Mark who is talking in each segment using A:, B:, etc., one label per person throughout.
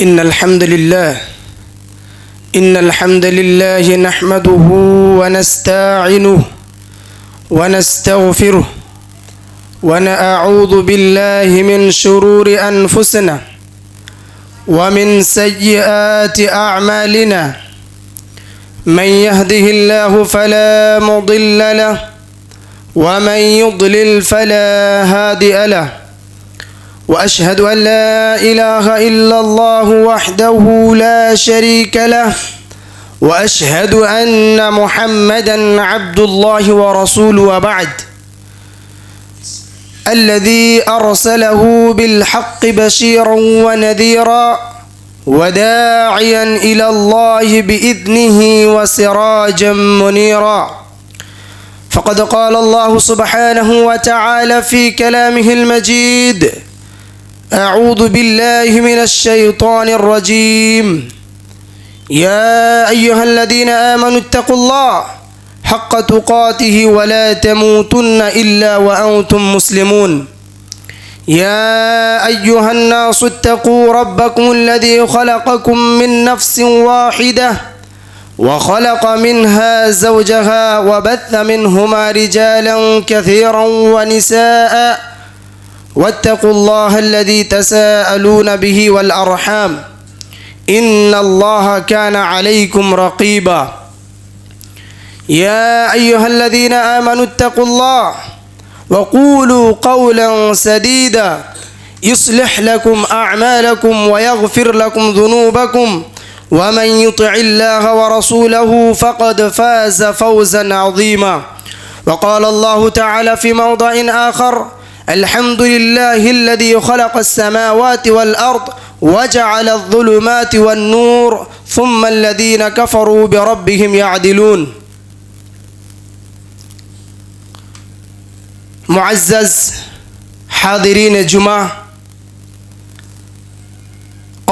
A: إن الحمد لله نحمده ونستعينه ونستغفره ونعوذ بالله من شرور أنفسنا ومن سيئات أعمالنا من يهده الله فلا مضل له ومن يضلل فلا هادي له وأشهد أن لا إله إلا الله وحده لا شريك له وأشهد أن محمدا عبد الله ورسوله وبعد الذي أرسله بالحق بشيرا ونذيرا وداعيا إلى الله بإذنه وسراجا منيرا فقد قال الله سبحانه وتعالى في كلامه المجيد أعوذ بالله من الشيطان الرجيم يا أيها الذين آمنوا اتقوا الله حق تقاته ولا تموتن إلا وأنتم مسلمون يا أيها الناس اتقوا ربكم الذي خلقكم من نفس واحدة وخلق منها زوجها وبث منهما رجالا كثيرا ونساء واتقوا الله الذي تساءلون به والأرحام إن الله كان عليكم رقيبا يا أيها الذين آمنوا اتقوا الله وقولوا قولا سديدا يصلح لكم أعمالكم ويغفر لكم ذنوبكم ومن يطع الله ورسوله فقد فاز فوزا عظيما وقال الله تعالى في موضع آخر الحمد لله الذي خلق السماوات والأرض وجعل الظلمات والنور ثم الذين كفروا بربهم يعدلون معزز حاضرین جمعہ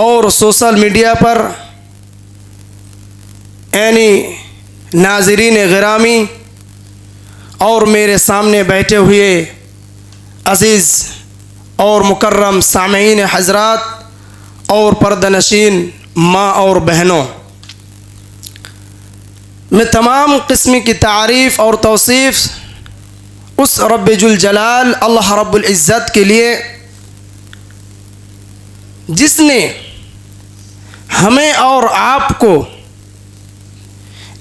A: اور سوشل میڈیا پر یعنی ناظرین گرامی اور میرے سامنے بیٹھے ہوئے عزیز اور مکرم سامعین حضرات اور پردہ نشین ماں اور بہنوں، میں تمام قسم کی تعریف اور توصیف اس رب ذوالجلال اللہ رب العزت کے لیے جس نے ہمیں اور آپ کو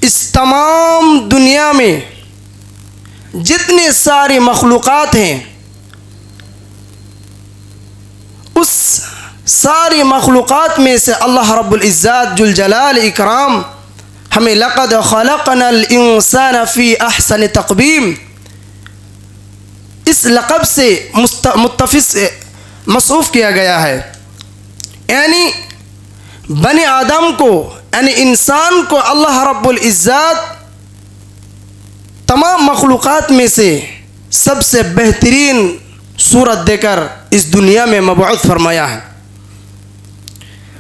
A: اس تمام دنیا میں جتنے ساری مخلوقات ہیں اس ساری مخلوقات میں سے اللہ رب العزت ذوالجلال اکرام ہمیں لقد خلقنا الانسان فی احسن تقویم اس لقب سے متصف مصروف کیا گیا ہے، یعنی بنی آدم کو یعنی انسان کو اللہ رب العزت تمام مخلوقات میں سے سب سے بہترین صورت دے کر اس دنیا میں مبعوث فرمایا ہے۔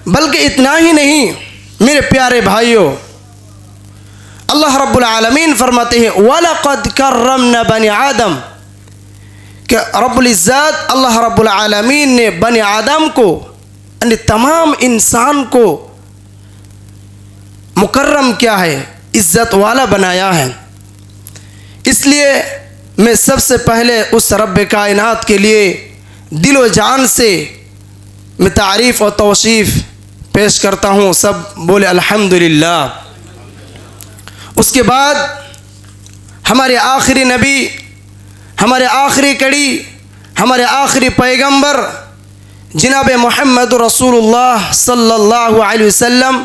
A: بلکہ اتنا ہی نہیں میرے پیارے بھائیوں، اللہ رب العالمین فرماتے ہیں وَلَقَدْ كَرَّمْنَا بَنِي آدم کہ رب العزت اللہ رب العالمین نے بنی آدم کو یعنی تمام انسان کو مکرم کیا ہے، عزت والا بنایا ہے۔ اس لیے میں سب سے پہلے اس رب کائنات کے لیے دل و جان سے میں تعریف و توصیف پیش کرتا ہوں، سب بولے الحمدللہ۔ اس کے بعد ہمارے آخری نبی، ہمارے آخری کڑی، ہمارے آخری پیغمبر جناب محمد رسول اللہ صلی اللہ علیہ وسلم،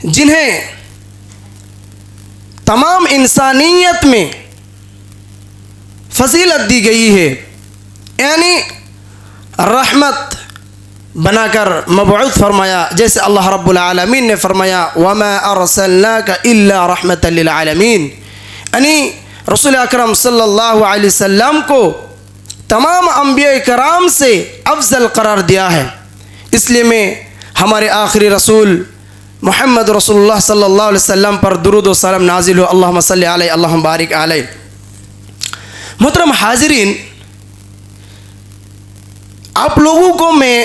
A: جنہیں تمام انسانیت میں فضیلت دی گئی ہے، یعنی رحمت بنا کر مبعوث فرمایا، جیسے اللہ رب العالمین نے فرمایا وَمَا أَرْسَلْنَاكَ إِلَّا رَحْمَةً لِلْعَالَمِينَ، یعنی رسول اکرم صلی اللہ علیہ وسلم کو تمام انبیاء کرام سے افضل قرار دیا ہے۔ اس لیے میں ہمارے آخری رسول محمد رسول اللہ صلی اللہ علیہ وسلم پر درود و سلام نازل ہو، اللہم صلی علیہ اللہم بارک علیہ۔ محترم حاضرین، آپ لوگوں کو میں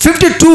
A: 52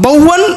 A: 52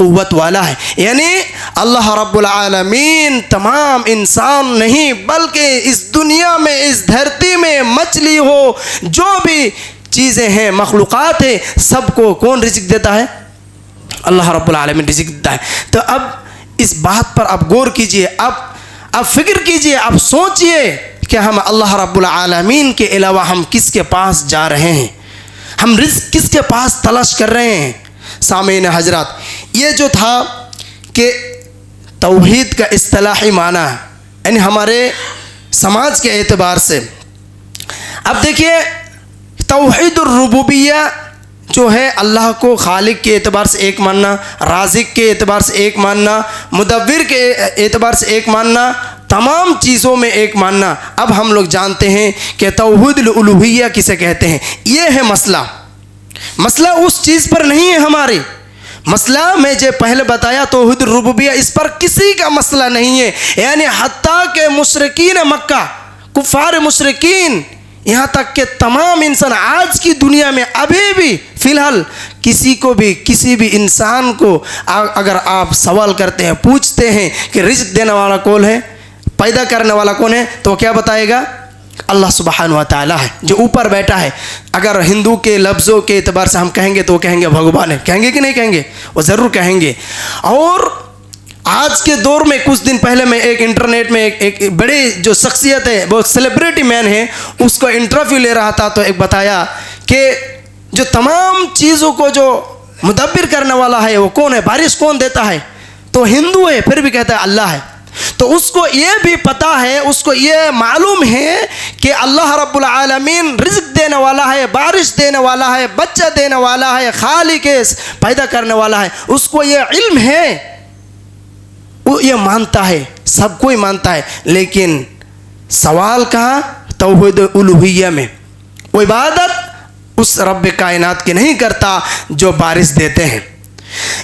A: قوت والا ہے. یعنی اللہ رب العالمین تمام انسان نہیں بلکہ اس دنیا میں اس دھرتی میں مچھلی ہو جو بھی چیزیں ہیں مخلوقات ہیں سب کو کون رزق دیتا ہے؟ اللہ رب العالمین رزق دیتا ہے. تو اب اس بات پر آپ غور کیجئے, اب فکر کیجئے, آپ سوچئے کہ ہم اللہ رب العالمین کے علاوہ ہم کس کے پاس جا رہے ہیں, ہم رزق کس کے پاس تلاش کر رہے ہیں. سامعین حضرات, یہ جو تھا کہ توحید کا اصطلاحی معنی یعنی ہمارے سماج کے اعتبار سے. اب دیکھیے توحید الربوبیہ جو ہے اللہ کو خالق کے اعتبار سے ایک ماننا, رازق کے اعتبار سے ایک ماننا, مدبر کے اعتبار سے ایک ماننا, تمام چیزوں میں ایک ماننا. اب ہم لوگ جانتے ہیں کہ توحید الالوہیہ کسے کہتے ہیں. یہ ہے مسئلہ اس چیز پر نہیں ہے ہماری. مسئلہ میں جو پہلے بتایا توحید الربوبیہ اس پر کسی کا مسئلہ نہیں ہے. یعنی حتیٰ کہ مشرکین مکہ, کفار مشرکین, یہاں تک کہ تمام انسان آج کی دنیا میں ابھی بھی فی الحال کسی بھی انسان کو اگر آپ سوال کرتے ہیں, پوچھتے ہیں کہ رزق دینے والا کون ہے, پیدا کرنے والا کون ہے, تو کیا بتائے گا؟ اللہ سبحانہ و تعالیٰ ہے جو اوپر بیٹھا ہے. اگر ہندو کے لفظوں کے اعتبار سے ہم کہیں گے تو وہ کہیں گے بھگوان ہے. کہیں گے کہ نہیں کہیں گے؟ وہ ضرور کہیں گے. اور آج کے دور میں کچھ دن پہلے میں ایک انٹرنیٹ میں ایک بڑی جو شخصیت ہے, بہت سیلیبریٹی مین ہے, اس کو انٹرویو لے رہا تھا تو ایک بتایا کہ جو تمام چیزوں کو جو مدبر کرنے والا ہے وہ کون ہے, بارش کون دیتا ہے؟ تو ہندو ہے پھر بھی کہتا ہے اللہ ہے. تو اس کو یہ بھی پتا ہے, اس کو یہ معلوم ہے کہ اللہ رب العالمین رزق دینے والا ہے, بارش دینے والا ہے, بچہ دینے والا ہے, خالق ہے, پیدا کرنے والا ہے. اس کو یہ علم ہے, وہ یہ مانتا ہے, سب کوئی مانتا ہے. لیکن سوال کہاں؟ توحید الوہیہ میں. وہ عبادت اس رب کائنات کی نہیں کرتا جو بارش دیتے ہیں,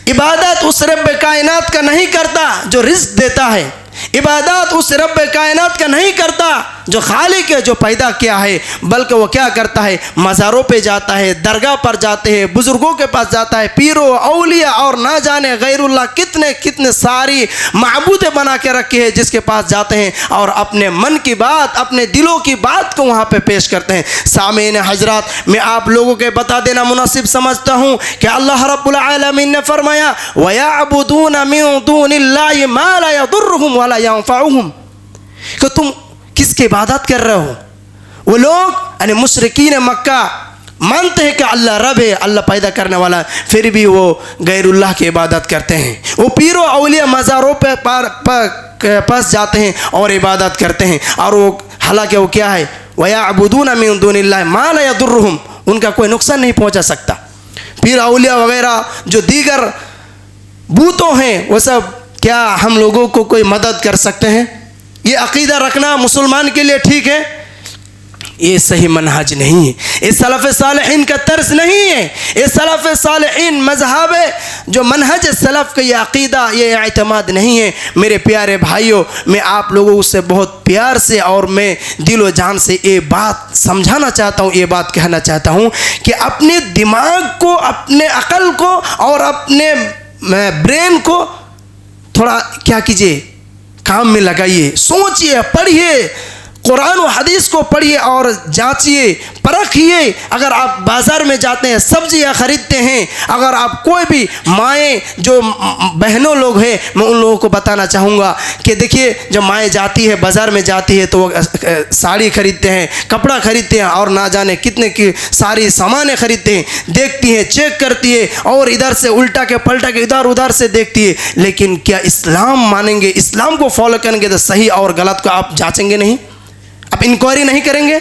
A: عبادت اس رب کائنات کا نہیں کرتا جو رزق دیتا ہے, عبادت اس رب کائنات کا نہیں کرتا جو خالق ہے, جو پیدا کیا ہے, بلکہ وہ کیا کرتا ہے؟ مزاروں پہ جاتا ہے, درگاہ پر جاتے ہیں, بزرگوں کے پاس جاتا ہے, پیروں اولیاء اور نہ جانے غیر اللہ کتنے ساری معبودیں بنا کے رکھے ہیں جس کے پاس جاتے ہیں اور اپنے من کی بات, اپنے دلوں کی بات کو وہاں پہ پیش کرتے ہیں. سامعین حضرات, میں آپ لوگوں کے بتا دینا مناسب سمجھتا ہوں کہ اللہ رب العالمین نے فرمایا وَيَعْبُدُونَ مِن دُونِ اللَّهِ مَا لَا يَضُرُّهُمْ وَلَا يَنفَعُهُمْ. کہ تم کس کی عبادت کر رہے ہو؟ وہ لوگ یعنی مشرکین مکہ مانتے ہیں کہ اللہ رب ہے, اللہ پیدا کرنے والا ہے, پھر بھی وہ غیر اللہ کی عبادت کرتے ہیں. وہ پیروں اولیاء مزاروں پہ پاس جاتے ہیں اور عبادت کرتے ہیں, اور وہ حالانکہ وہ کیا ہے؟ وَيَعْبُدُونَ مِن دُونِ اللَّهِ مَا لَا يَضُرُّهُمْ, ان کا کوئی نقصان نہیں پہنچا سکتا. پیر اولیاء وغیرہ جو دیگر بتوں ہیں وہ سب کیا ہم لوگوں کو کوئی مدد کر سکتے ہیں؟ یہ عقیدہ رکھنا مسلمان کے لیے ٹھیک ہے؟ یہ صحیح منہج نہیں ہے, یہ سلف صالحین کا طرز نہیں ہے. یہ سلف صالحین مذہب جو منہج سلف کا یہ عقیدہ, یہ اعتماد نہیں ہے. میرے پیارے بھائیوں, میں آپ لوگوں سے بہت پیار سے اور میں دل و جان سے یہ بات سمجھانا چاہتا ہوں, یہ بات کہنا چاہتا ہوں کہ اپنے دماغ کو, اپنے عقل کو اور اپنے برین کو تھوڑا کیا کیجئے, کام میں لگائیے, سوچئے, پڑھیے, قرآن و حدیث کو پڑھیے اور جانچیے, پرکھیے. اگر آپ بازار میں جاتے ہیں, سبزیاں خریدتے ہیں, اگر آپ کوئی بھی مائیں جو بہنوں لوگ ہیں, میں ان لوگوں کو بتانا چاہوں گا کہ دیکھیے جب مائیں جاتی ہے بازار میں جاتی ہے تو وہ ساڑی خریدتے ہیں, کپڑا خریدتے ہیں اور نہ جانے کتنے کی ساری سامانیں خریدتے ہیں, دیکھتی ہیں, چیک کرتی ہے اور ادھر سے الٹا کے پلٹا کے ادھر سے دیکھتی ہے. لیکن کیا اسلام مانیں گے, اسلام کو فالو کریں گے تو صحیح اور غلط کو آپ جانچیں گے نہیں, آپ انکوائری نہیں کریں گے.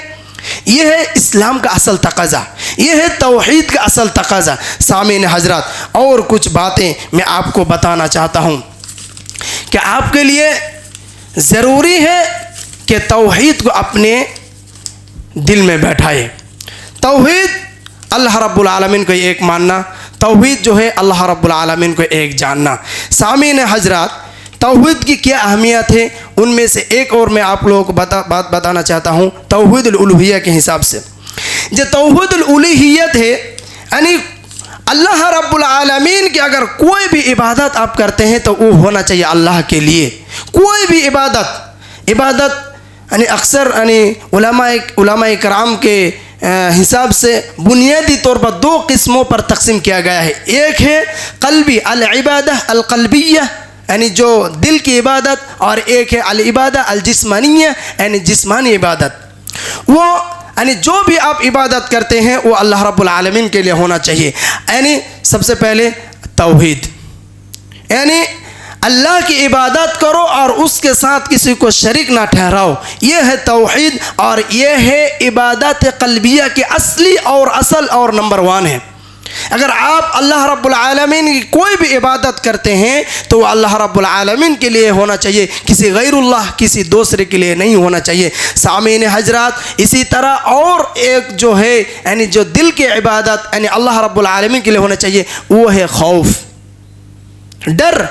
A: یہ ہے اسلام کا اصل تقاضا, یہ ہے توحید کا اصل تقاضا. سامعین حضرات, اور کچھ باتیں میں آپ کو بتانا چاہتا ہوں کہ آپ کے لیے ضروری ہے کہ توحید کو اپنے دل میں بیٹھائے. توحید اللہ رب العالمین کو ایک ماننا, توحید جو ہے اللہ رب العالمین کو ایک جاننا. سامعین حضرات, توحید کی کیا اہمیت ہے, ان میں سے ایک اور میں آپ لوگوں کو بات بتانا چاہتا ہوں توحید الالوہیہ کے حساب سے. جو توحید الالوہیت ہے یعنی اللہ رب العالمین کی اگر کوئی بھی عبادت آپ کرتے ہیں تو وہ ہونا چاہیے اللہ کے لیے. کوئی بھی عبادت یعنی اکثر یعنی علماء کرام کے حساب سے بنیادی طور پر 2 قسموں پر تقسیم کیا گیا ہے. ایک ہے قلبی العبادہ القلبیہ یعنی جو دل کی عبادت، اور ایک ہے العبادہ الجسمانیہ یعنی جسمانی عبادت. وہ یعنی جو بھی آپ عبادت کرتے ہیں وہ اللہ رب العالمین کے لیے ہونا چاہیے. یعنی سب سے پہلے توحید، یعنی اللہ کی عبادت کرو اور اس کے ساتھ کسی کو شریک نہ ٹھہراؤ. یہ ہے توحید، اور یہ ہے عبادت قلبیہ کی اصلی اور اصل اور نمبر 1 ہے. اگر آپ اللہ رب العالمین کی کوئی بھی عبادت کرتے ہیں تو وہ اللہ رب العالمین کے لیے ہونا چاہیے، کسی غیر اللہ کسی دوسرے کے لیے نہیں ہونا چاہیے. سامعین حضرات، اسی طرح اور ایک جو ہے یعنی جو دل کی عبادت یعنی اللہ رب العالمین کے لیے ہونا چاہیے وہ ہے خوف، ڈر.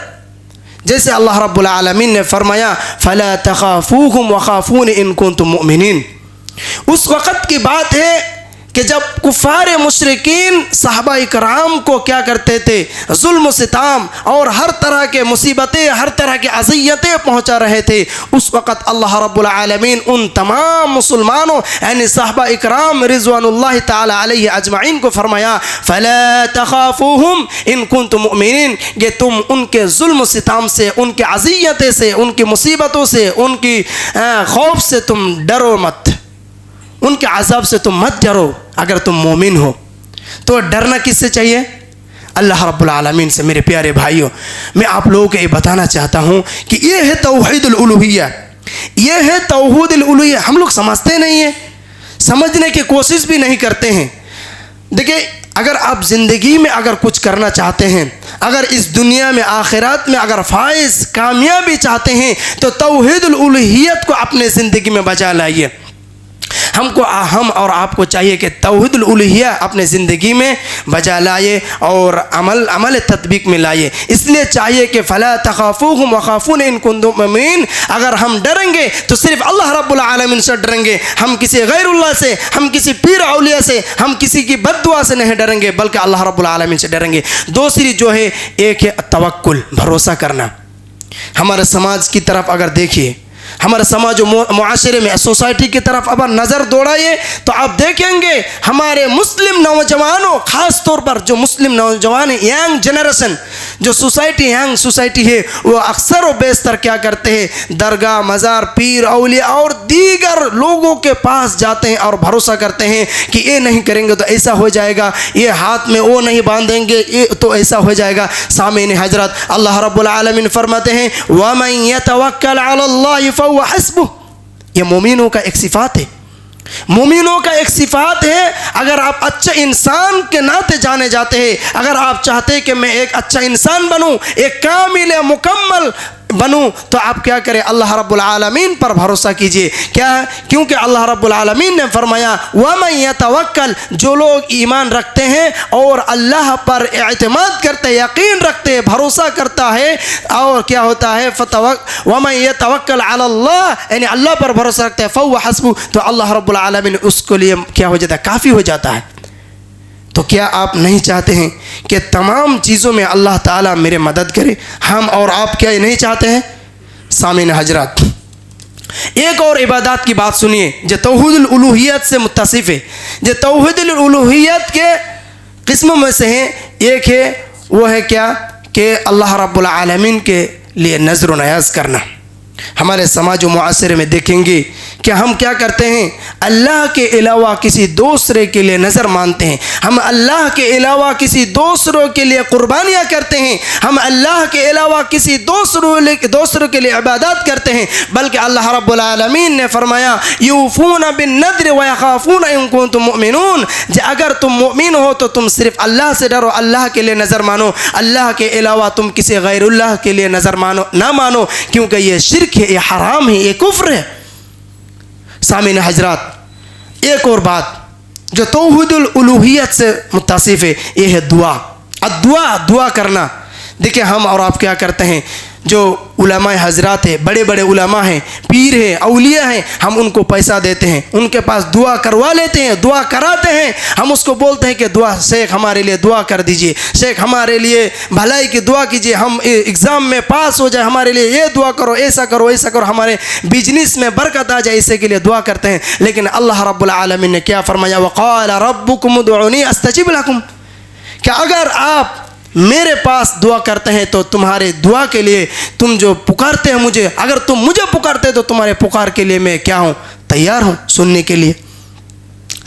A: جیسے اللہ رب العالمین نے فرمایا فَلَا تَخَافُوهُمْ وَخَافُونِ إِن كُنتُم مُؤْمِنِينَ. اس وقت کی بات ہے کہ جب کفار مشرکین صحابہ کرام کو کیا کرتے تھے، ظلم و ستم اور ہر طرح کے مصیبتیں، ہر طرح کی اذیتیں پہنچا رہے تھے. اس وقت اللہ رب العالمین ان تمام مسلمانوں یعنی صحابہ اکرام رضوان اللہ تعالی علیہ اجمعین کو فرمایا فَلَا تَخَافُوهُمْ إِن كُنتُم مُؤْمِنِينَ، کہ تم ان کے ظلم و ستم سے، ان کی اذیتیں سے، ان کی مصیبتوں سے، ان کی خوف سے تم ڈرو مت، ان کے عذاب سے تم مت ڈرو. اگر تم مومن ہو تو ڈرنا کس سے چاہیے؟ اللہ رب العالمین سے. میرے پیارے بھائیوں، میں آپ لوگوں کو یہ بتانا چاہتا ہوں کہ یہ ہے توحید الالوہیہ، یہ ہے توحید الالوہیہ. ہم لوگ سمجھتے نہیں ہیں، سمجھنے کی کوشش بھی نہیں کرتے ہیں. دیکھیں، اگر آپ زندگی میں اگر کچھ کرنا چاہتے ہیں، اگر اس دنیا میں آخرت میں اگر فائز کامیابی چاہتے ہیں تو توحید الالوہیت کو اپنے زندگی میں بجا لائیے. ہم اور آپ کو چاہیے کہ توحید الالوہیہ اپنے زندگی میں بجا لائے اور عمل تطبیق میں لائے. اس لیے چاہیے کہ فَلَا تَخَافُوهُمْ وَخَافُونِ إِن كُنتُم مُؤْمِنِينَ. اگر ہم ڈریں گے تو صرف اللہ رب العالمین سے ڈریں گے، ہم کسی غیر اللہ سے، ہم کسی پیر اولیاء سے، ہم کسی کی بد دعا سے نہیں ڈریں گے، بلکہ اللہ رب العالمین سے ڈریں گے. دوسری جو ہے ایک ہے توکل، بھروسہ کرنا. ہمارے سماج کی طرف اگر دیکھیے، ہمارے سماج و معاشرے میں سوسائٹی کی طرف اگر نظر دوڑائیے تو آپ دیکھیں گے ہمارے مسلم نوجوانوں، خاص طور پر جو مسلم نوجوان ہیں، ینگ جنریشن، جو ینگ سوسائٹی ہے، وہ اکثر و بیشتر کیا کرتے ہیں، درگاہ، مزار، پیر، اولیاء اور دیگر لوگوں کے پاس جاتے ہیں اور بھروسہ کرتے ہیں کہ یہ نہیں کریں گے تو ایسا ہو جائے گا، یہ ہاتھ میں وہ نہیں باندھیں گے یہ تو ایسا ہو جائے گا. سامعین حضرات، اللہ رب العالمین فرماتے ہیں وَمَن يَتَوَكَّلْ عَلَى اللَّهِ فَهُوَ حَسْبُهُ. یہ مومنوں کا ایک صفات ہے، مومنوں کا ایک صفات ہے. اگر آپ اچھے انسان کے ناطے جانے جاتے ہیں، اگر آپ چاہتے ہیں کہ میں ایک اچھا انسان بنوں، ایک کامل مکمل بنوں، تو آپ کیا کریں، اللہ رب العالمین پر بھروسہ کیجئے. کیا؟ کیونکہ اللہ رب العالمین نے فرمایا وَمَن يَتَوَكَّلْ، جو لوگ ایمان رکھتے ہیں اور اللہ پر اعتماد کرتے ہیں، یقین رکھتے ہیں، بھروسہ کرتا ہے، اور کیا ہوتا ہے وَمَن يَتَوَكَّلْ عَلَى اللَّهِ، یعنی اللہ پر بھروسہ رکھتے ہیں، فَهُوَ حَسْبُهُ، تو اللہ رب العالمین اس کو لیے کیا ہو جاتا ہے، کافی ہو جاتا ہے. تو کیا آپ نہیں چاہتے ہیں کہ تمام چیزوں میں اللہ تعالیٰ میرے مدد کرے؟ ہم اور آپ کیا نہیں چاہتے ہیں؟ سامعین حضرات، ایک اور عبادات کی بات سنیے جو توحید الالوہیت سے متصف ہے. جو توحید الالوہیت کے قسموں میں سے ہیں، ایک ہے وہ ہے کیا کہ اللہ رب العالمین کے لیے نظر و نیاز کرنا. ہمارے سماج و معاشرے میں دیکھیں گے کہ ہم کیا کرتے ہیں، اللہ کے علاوہ کسی دوسرے کے لیے نظر مانتے ہیں، ہم اللہ کے علاوہ کسی دوسروں کے لیے قربانیاں کرتے ہیں، ہم اللہ کے علاوہ کسی دوسروں کے لیے عبادات کرتے ہیں. بلکہ اللہ رب العالمین نے فرمایا یوفون بالنذر ویخافون ان کنتم مؤمنون، اگر تم مؤمن ہو تو تم صرف اللہ سے ڈرو، اللہ کے لیے نظر مانو، اللہ کے علاوہ تم کسی غیر اللہ کے لیے نظر نہ مانو، کیونکہ یہ شرک ہے، یہ حرام ہے، یہ کفر ہے. سامعین حضرات، ایک اور بات جو توحید الالوہیت سے متصف ہے، یہ ہے دعا. دعا کرنا. دیکھیں ہم اور آپ کیا کرتے ہیں، جو علماء حضرات ہیں، بڑے بڑے علماء ہیں، پیر ہیں، اولیاء ہیں، ہم ان کو پیسہ دیتے ہیں، ان کے پاس دعا کروا لیتے ہیں، دعا کراتے ہیں، ہم اس کو بولتے ہیں کہ دعا شیخ ہمارے لیے دعا کر دیجئے، شیخ ہمارے لیے بھلائی کی دعا کیجئے، ہم ایگزام میں پاس ہو جائے، ہمارے لیے یہ دعا کرو، ایسا کرو، ایسا کرو، ہمارے بزنس میں برکت آ جائے، اسے کے لیے دعا کرتے ہیں۔ لیکن اللہ رب العالمین نے کیا فرمایا؟ وقال ربکم ادعونی استجب لکم، کہ اگر آپ میرے پاس دعا کرتے ہیں تو تمہارے دعا کے لیے، تم جو پکارتے ہیں مجھے، اگر تم مجھے پکارتے تو تمہارے پکار کے لیے میں کیا ہوں؟ تیار ہوں سننے کے لیے۔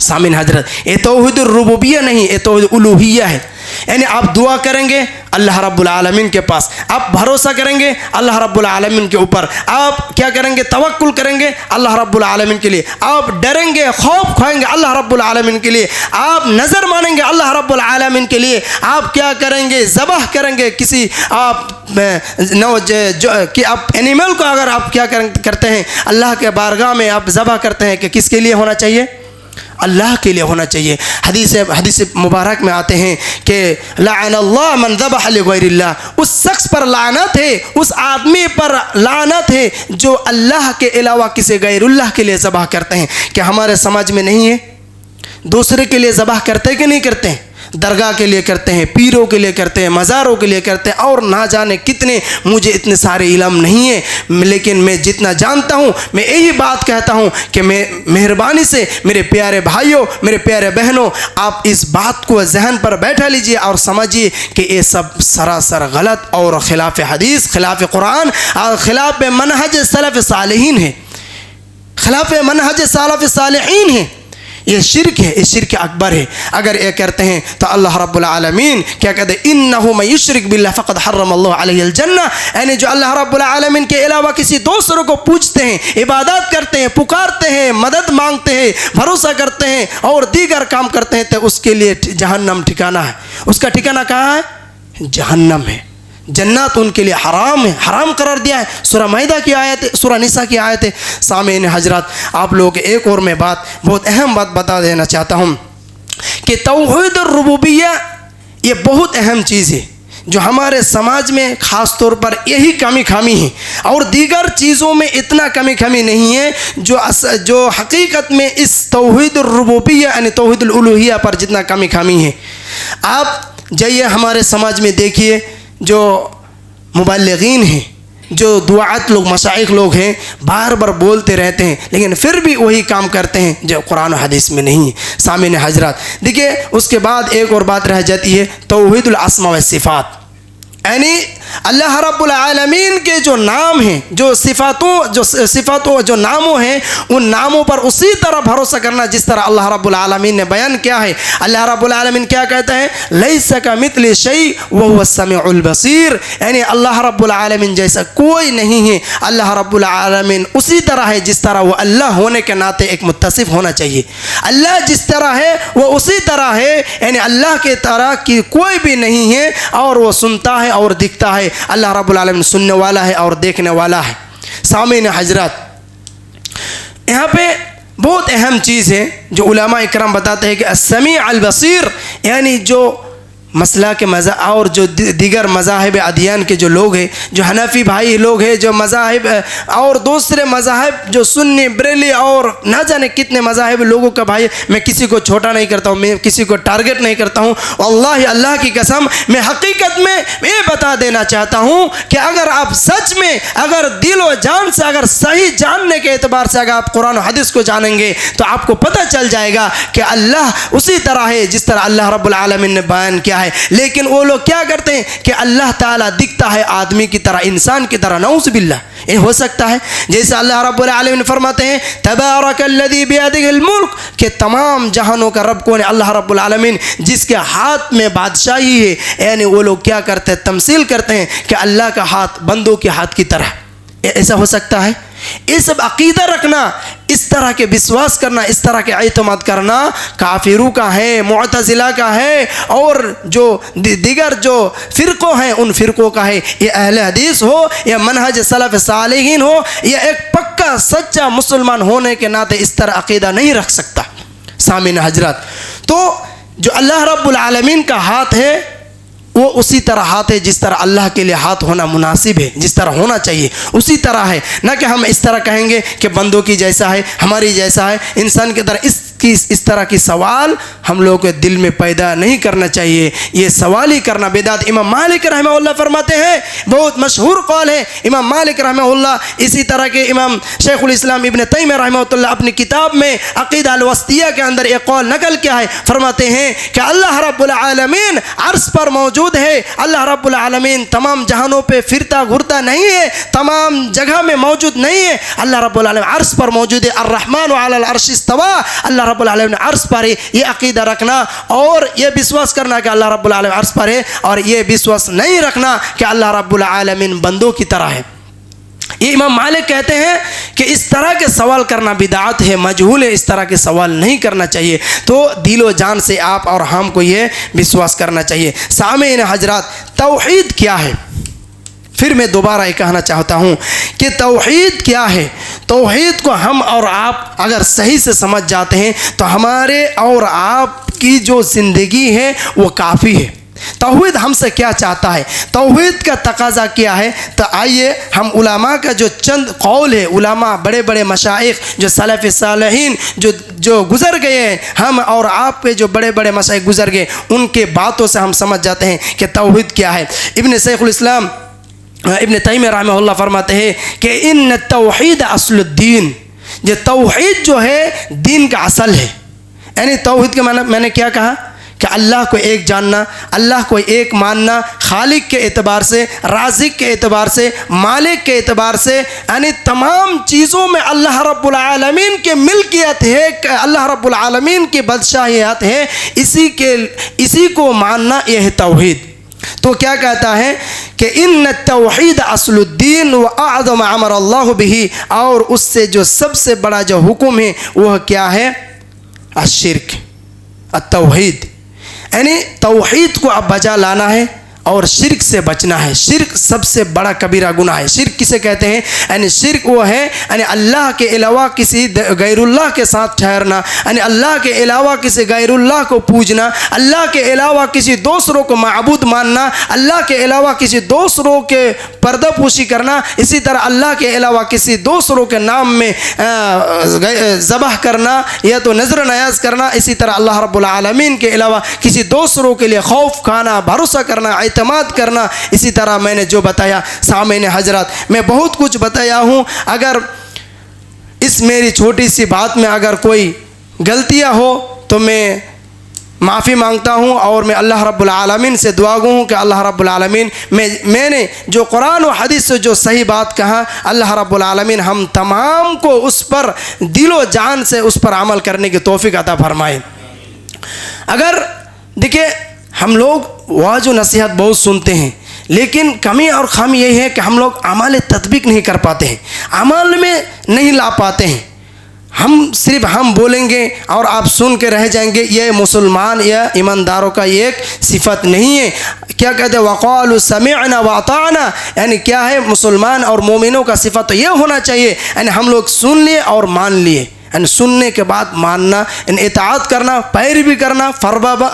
A: سامعین حضرت، یہ توحید الربوبیہ نہیں، یہ توحید الوہیہ ہے۔ یعنی آپ دعا کریں گے اللہ رب العالمین کے پاس، آپ بھروسہ کریں گے اللہ رب العالمین کے اوپر، آپ کیا کریں گے؟ توکل کریں گے اللہ رب العالمین کے لیے، آپ ڈریں گے، خوف کھائیں گے اللہ رب العالمین کے لیے، آپ نظر مانیں گے اللہ رب العالمین کے لیے، آپ کیا کریں گے؟ ذبح کریں گے کسی آپ کہ آپ اینیمل کو اگر آپ کیا کرتے ہیں اللہ کے بارگاہ میں آپ ذبح کرتے ہیں، کہ کس کے لیے ہونا چاہیے؟ اللہ کے لیے ہونا چاہیے۔ حدیث مبارک میں آتے ہیں کہ لعن اللہ من ذبح لغیر اللہ، اس شخص پر لعنت ہے، اس آدمی پر لعنت ہے جو اللہ کے علاوہ کسی غیر اللہ کے لیے ذبح کرتے ہیں۔ کہ ہمارے سماج میں نہیں ہے؟ دوسرے کے لیے ذبح کرتے کہ نہیں کرتے ہیں؟ درگاہ کے لیے کرتے ہیں، پیروں کے لیے کرتے ہیں، مزاروں کے لیے کرتے ہیں، اور نہ جانے کتنے، مجھے اتنے سارے علم نہیں ہے، لیکن میں جتنا جانتا ہوں میں یہی بات کہتا ہوں کہ میں مہربانی سے میرے پیارے بھائیوں، میرے پیارے بہنوں، آپ اس بات کو ذہن پر بیٹھا لیجئے اور سمجھیے کہ یہ سب سراسر غلط اور خلاف حدیث، خلاف قرآن اور خلاف منہج سلف صالحین ہے، خلاف منہج سلف صالحین ہے۔ یہ شرک ہے، یہ شرک اکبر ہے۔ اگر یہ کرتے ہیں تو اللہ رب العالمین کیا کہتے ہیں؟ انہ من یشرک باللہ فقد حرم اللہ علیہ الجنہ، یعنی جو اللہ رب العالمین کے علاوہ کسی دوسروں کو پوجتے ہیں، عبادات کرتے ہیں، پکارتے ہیں، مدد مانگتے ہیں، بھروسہ کرتے ہیں اور دیگر کام کرتے ہیں، تو اس کے لیے جہنم ٹھکانہ ہے۔ اس کا ٹھکانہ کہاں ہے؟ جہنم ہے۔ جنات ان کے لیے حرام ہے، حرام قرار دیا ہے۔ سورہ مائدہ کی آیت ہے، سورہ نساء کی آیت ہے۔ سامعین حضرات، آپ لوگوں کے ایک اور میں بہت اہم بات بتا دینا چاہتا ہوں کہ توحید الربوبیہ یہ بہت اہم چیز ہے، جو ہمارے سماج میں خاص طور پر یہی کمی خامی ہے، اور دیگر چیزوں میں اتنا کمی خامی نہیں ہے جو حقیقت میں اس توحید الربوبیہ یعنی توحید الالوہیہ پر جتنا کمی خامی ہے۔ آپ جائیے ہمارے سماج میں دیکھیے، جو مبلغین ہیں، جو دعات لوگ، مشائخ لوگ ہیں، بار بار بولتے رہتے ہیں، لیکن پھر بھی وہی کام کرتے ہیں جو قرآن و حدیث میں نہیں ہے۔ سامعین حضرات، دیکھیے اس کے بعد ایک اور بات رہ جاتی ہے، توحید الاسماء والصفات، یعنی اللہ رب العالمین کے جو نام ہیں، جو صفاتوں جو ناموں ہیں، ان ناموں پر اسی طرح بھروسہ کرنا جس طرح اللہ رب العالمین نے بیان کیا ہے۔ اللہ رب العالمین کیا کہتا ہے؟ لیس کمثلہ شیء وہو السمیع البصیر، یعنی اللہ رب العالمین جیسا کوئی نہیں ہے۔ اللہ رب العالمین اسی طرح ہے جس طرح وہ اللہ ہونے کے ناطے ایک متصف ہونا چاہیے۔ اللہ جس طرح ہے وہ اسی طرح ہے، یعنی اللہ کے طرح کی کوئی بھی نہیں ہے، اور وہ سنتا ہے اور دکھتا ہے۔ اللہ رب العالمین سننے والا ہے اور دیکھنے والا ہے۔ سامعین حضرات، یہاں پہ بہت اہم چیز ہے جو علماء اکرام بتاتے ہیں کہ السمیع البصیر، یعنی جو مسئلہ کے اور جو دیگر مذاہب ادیان کے جو لوگ ہیں، جو حنفی بھائی لوگ ہیں، جو مذاہب اور دوسرے مذاہب جو سنی بریلی اور نہ جانے کتنے مذاہب لوگوں کا، بھائی میں کسی کو چھوٹا نہیں کرتا ہوں، میں کسی کو ٹارگٹ نہیں کرتا ہوں، واللہ اللہ کی قسم میں حقیقت میں یہ بتا دینا چاہتا ہوں کہ اگر آپ سچ میں، اگر دل و جان سے، اگر صحیح جاننے کے اعتبار سے اگر آپ قرآن و حدیث کو جانیں گے تو آپ کو پتہ چل جائے گا کہ اللہ اسی طرح ہے جس طرح اللہ رب العالمین نے بیان کیا ہے۔ لیکن وہ لوگ کیا کرتے ہیں کہ اللہ تعالیٰ دکھتا ہے آدمی کی طرح، انسان کی طرح، نعوذ باللہ، یہ ہو سکتا ہے؟ جیسے اللہ رب العالمین فرماتے ہیں تبارک الذی بیدہ الملک، کہ تمام جہانوں کا رب کون ہے؟ اللہ رب العالمین، جس کے ہاتھ میں بادشاہی ہے۔ یعنی وہ لوگ کیا کرتے ہیں؟ تمثیل کرتے ہیں کہ اللہ کا ہاتھ بندوں کے ہاتھ کی طرح۔ ایسا ہو سکتا ہے؟ یہ سب عقیدہ رکھنا، اس طرح کے وشواس کرنا، اس طرح کے اعتماد کرنا کافروں کا ہے، معتزلہ کا ہے، اور جو دیگر جو فرقوں ہیں ان فرقوں کا ہے۔ یہ اہل حدیث ہو یا منہج سلف صالحین ہو، یا ایک پکا سچا مسلمان ہونے کے ناطے اس طرح عقیدہ نہیں رکھ سکتا۔ سامعین حضرات، تو جو اللہ رب العالمین کا ہاتھ ہے وہ اسی طرح ہاتھ ہے جس طرح اللہ کے لیے ہاتھ ہونا مناسب ہے، جس طرح ہونا چاہیے اسی طرح ہے، نہ کہ ہم اس طرح کہیں گے کہ بندوں کی جیسا ہے، ہماری جیسا ہے، انسان کے طرح اس طرح کی سوال ہم لوگوں کے دل میں پیدا نہیں کرنا چاہیے۔ یہ سوال ہی کرنا بدعت۔ امام مالک رحمہ اللہ فرماتے ہیں، بہت مشہور قول ہے امام مالک رحمہ اللہ، اسی طرح کے امام شیخ الاسلام ابن تیمیہ رحمہ اللہ اپنی کتاب میں عقیدہ الوسطیہ کے اندر ایک قول نقل کیا ہے، فرماتے ہیں کہ اللہ رب العالمین عرش پر موجود ہے۔ اللہ رب العالمین تمام جہانوں پہ پھرتا گھرتا نہیں ہے، تمام جگہ میں موجود نہیں ہے، اللہ رب العالمین عرش پر موجود ہے۔ الرحمن علی العرش استوى، اللہ رب العالمین عرش پر ہے۔ یہ عقیدہ رکھنا اور یہ وشواس کرنا کہ اللہ رب العالمین عرش پر ہے، اور یہ وشواس نہیں رکھنا کہ اللہ رب العالمین بندوں کی طرح ہے۔ یہ امام مالک کہتے ہیں کہ اس طرح کے سوال کرنا بدعت ہے، مجہول ہے، اس طرح کے سوال نہیں کرنا چاہیے۔ تو دل و جان سے آپ اور ہم کو یہ وشواس کرنا چاہیے۔ سامعین حضرات، توحید کیا ہے؟ پھر میں دوبارہ یہ کہنا چاہتا ہوں کہ توحید کیا ہے۔ توحید کو ہم اور آپ اگر صحیح سے سمجھ جاتے ہیں تو ہمارے اور آپ کی جو زندگی ہے وہ کافی ہے۔ توحید ہم سے کیا چاہتا ہے، توحید کا تقاضا کیا ہے؟ تو آئیے ہم علماء کا جو چند قول ہے، علماء بڑے بڑے مشائخ جو سلف صالحین جو گزر گئے ہیں، ہم اور آپ کے جو بڑے بڑے مشائخ گزر گئے، ان کے باتوں سے ہم سمجھ جاتے ہیں کہ توحید کیا ہے۔ ابن شیخ الاسلام ابن تیمیہ رحمہ اللہ فرماتے ہیں کہ ان التوحید اصل الدین، یہ توحید جو ہے دین کا اصل ہے۔ یعنی توحید کے معنی میں نے کیا کہا کہ اللہ کو ایک جاننا، اللہ کو ایک ماننا، خالق کے اعتبار سے، رازق کے اعتبار سے، مالک کے اعتبار سے، یعنی تمام چیزوں میں اللہ رب العالمین کی ملکیت ہے، اللہ رب العالمین کی بادشاہیت ہے، اسی کو ماننا، یہ ہے توحید۔ تو کیا کہتا ہے کہ ان التوحید اصل الدین واعظم امر اللہ به، اور اس سے جو سب سے بڑا جو حکم ہے وہ کیا ہے؟ الشرک، التوحید، یعنی توحید کو اب بجا لانا ہے اور شرک سے بچنا ہے۔ شرک سب سے بڑا کبیرہ گناہ ہے۔ شرک کسے کہتے ہیں؟ یعنی شرک وہ ہے یعنی اللہ کے علاوہ کسی غیر اللہ کے ساتھ ٹھہرنا، یعنی اللہ کے علاوہ کسی غیر اللہ کو پوجنا، اللہ کے علاوہ کسی دوسروں کو معبود ماننا، اللہ کے علاوہ کسی دوسروں کے پردہ پوشی کرنا، اسی طرح اللہ کے علاوہ کسی دوسروں کے نام میں ذبح کرنا یا تو نذر نیاز کرنا، اسی طرح اللہ رب العالمین کے علاوہ کسی دوسروں کے لیے خوف کھانا، بھروسہ کرنا، اعتماد کرنا۔ اسی طرح میں نے جو بتایا سامعین حضرات، میں بہت کچھ بتایا ہوں، اگر اس میری چھوٹی سی بات میں اگر کوئی غلطیاں ہو تو میں معافی مانگتا ہوں، اور میں اللہ رب العالمین سے دعا گو ہوں کہ اللہ رب العالمین میں نے جو قرآن و حدیث سے جو صحیح بات کہا، اللہ رب العالمین ہم تمام کو اس پر دل و جان سے اس پر عمل کرنے کی توفیق عطا فرمائے۔ اگر دیکھیں ہم لوگ واعظ و نصیحت بہت سنتے ہیں، لیکن کمی اور خامی یہی ہے کہ ہم لوگ عمل تطبیق نہیں کر پاتے ہیں، عمل میں نہیں لا پاتے ہیں۔ صرف ہم بولیں گے اور آپ سن کے رہ جائیں گے، یہ مسلمان یا ایمانداروں کا یہ ایک صفت نہیں ہے۔ کیا کہتے ہیں؟ وقالوا سمعنا واطعنا، یعنی کیا ہے؟ مسلمان اور مومنوں کا صفت تو یہ ہونا چاہیے، یعنی ہم لوگ سن لیے اور مان لیے، یعنی سننے کے بعد ماننا، اطاعت کرنا، پیروی کرنا،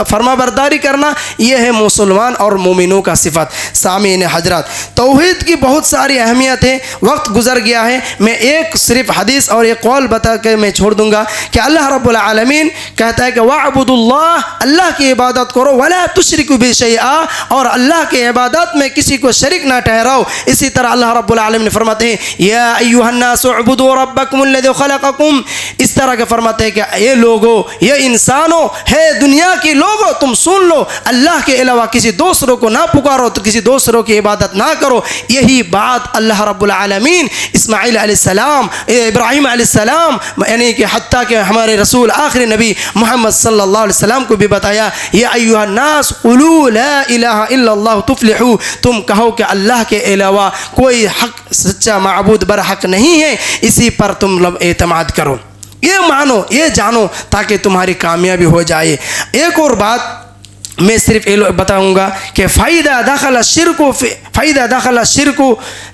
A: فرما برداری کرنا، یہ ہے مسلمان اور مومنوں کا صفت۔ سامعین حضرات، توحید کی بہت ساری اہمیت ہے، وقت گزر گیا ہے، میں ایک صرف حدیث اور ایک قول بتا کے میں چھوڑ دوں گا کہ اللہ رب العالمین کہتا ہے کہ وَاعْبُدُوا اللَّهَ، اللہ کی عبادت کرو، وَلَا تُشْرِكُوا بِهِ شَيْئًا، اور اللہ کی عبادت میں کسی کو شریک نہ ٹھہراؤ۔ اسی طرح اللہ رب العالمین فرماتے ہیں یا ایھا الناس اعبدوا ربکم الذی خلقکم، اس طرح کے فرماتے ہیں کہ یہ لوگوں، یہ انسانوں، ہے دنیا کی لوگوں، تم سن لو، اللہ کے علاوہ کسی دوسروں کو نہ پکارو، تو کسی دوسروں کی عبادت نہ کرو۔ یہی بات اللہ رب العالمین اسماعیل علیہ السلام، ابراہیم علیہ السلام، یعنی کہ حتیٰ کہ ہمارے رسول آخری نبی محمد صلی اللہ علیہ وسلم کو بھی بتایا، یا ایھا الناس قولوا لا الہ الا اللہ تفلحوا، تم کہو کہ اللہ کے علاوہ کوئی حق سچا معبود برحق نہیں ہے، اسی پر تم لوگ اعتماد کرو، یہ مانو، یہ جانو، تاکہ تمہاری کامیابی ہو جائے۔ ایک اور بات میں صرف یہ بتاؤں گا کہ فائدہ دخل الشرک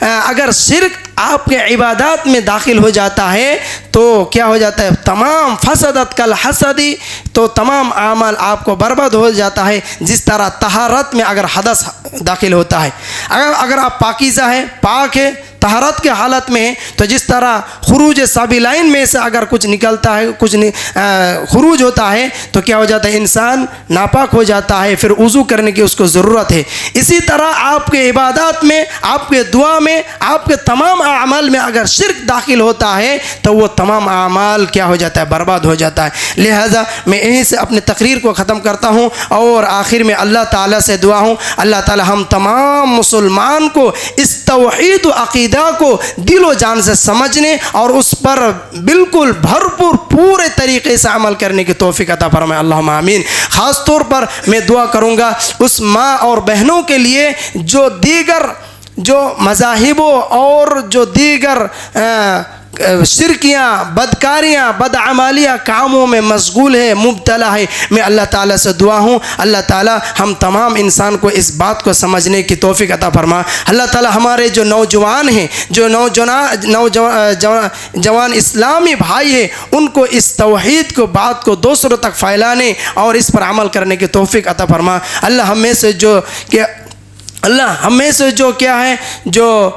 A: اگر شرک آپ کے عبادات میں داخل ہو جاتا ہے تو کیا ہو جاتا ہے؟ تمام فسدت کل حسدی، تو تمام اعمال آپ کو برباد ہو جاتا ہے. جس طرح طہارت میں اگر حدث داخل ہوتا ہے، اگر آپ پاکیزہ ہیں، پاک ہے، طہارت کے حالت میں ہے، تو جس طرح خروج سبیلین میں سے اگر کچھ نکلتا ہے، کچھ خروج ہوتا ہے تو کیا ہو جاتا ہے؟ انسان ناپاک ہو جاتا ہے، پھر وضو کرنے کی اس کو ضرورت ہے. اسی طرح آپ کے عبادات میں، آپ کے دعا میں، آپ کے تمام اعمال میں اگر شرک داخل ہوتا ہے تو وہ تمام اعمال کیا ہو جاتا ہے؟ برباد ہو جاتا ہے. لہذا میں یہیں سے اپنی تقریر کو ختم کرتا ہوں اور آخر میں اللہ تعالیٰ سے دعا ہوں، اللہ تعالیٰ ہم تمام مسلمان کو اس توحید و عقیدہ کو دل و جان سے سمجھنے اور اس پر بالکل بھرپور پورے طریقے سے عمل کرنے کی توفیق عطا فرمائے. اللہم آمین. خاص طور پر میں دعا کروں گا اس ماں اور بہنوں کے لیے جو دیگر جو مذاہبوں اور جو دیگر شرکیاں، بدکاریاں، بدعمالیاں کاموں میں مشغول ہے، مبتلا ہے. میں اللہ تعالیٰ سے دعا ہوں اللہ تعالیٰ ہم تمام انسان کو اس بات کو سمجھنے کی توفیق عطا فرما. اللہ تعالیٰ ہمارے جو نوجوان ہیں، جو نوجوان اسلامی بھائی ہیں، ان کو اس توحید کو بات کو دوسروں تک پھیلانے اور اس پر عمل کرنے کی توفیق عطا فرما. اللہ ہمیں سے جو کیا ہے، جو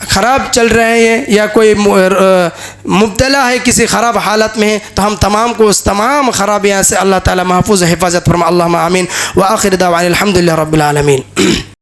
A: خراب چل رہے ہیں یا کوئی مبتلا ہے کسی خراب حالت میں ہے، تو ہم تمام کو اس تمام خرابیاں سے اللہ تعالیٰ محفوظ حفاظت فرما. اللہم آمین. وآخر دعوانا الحمدللہ رب العالمین.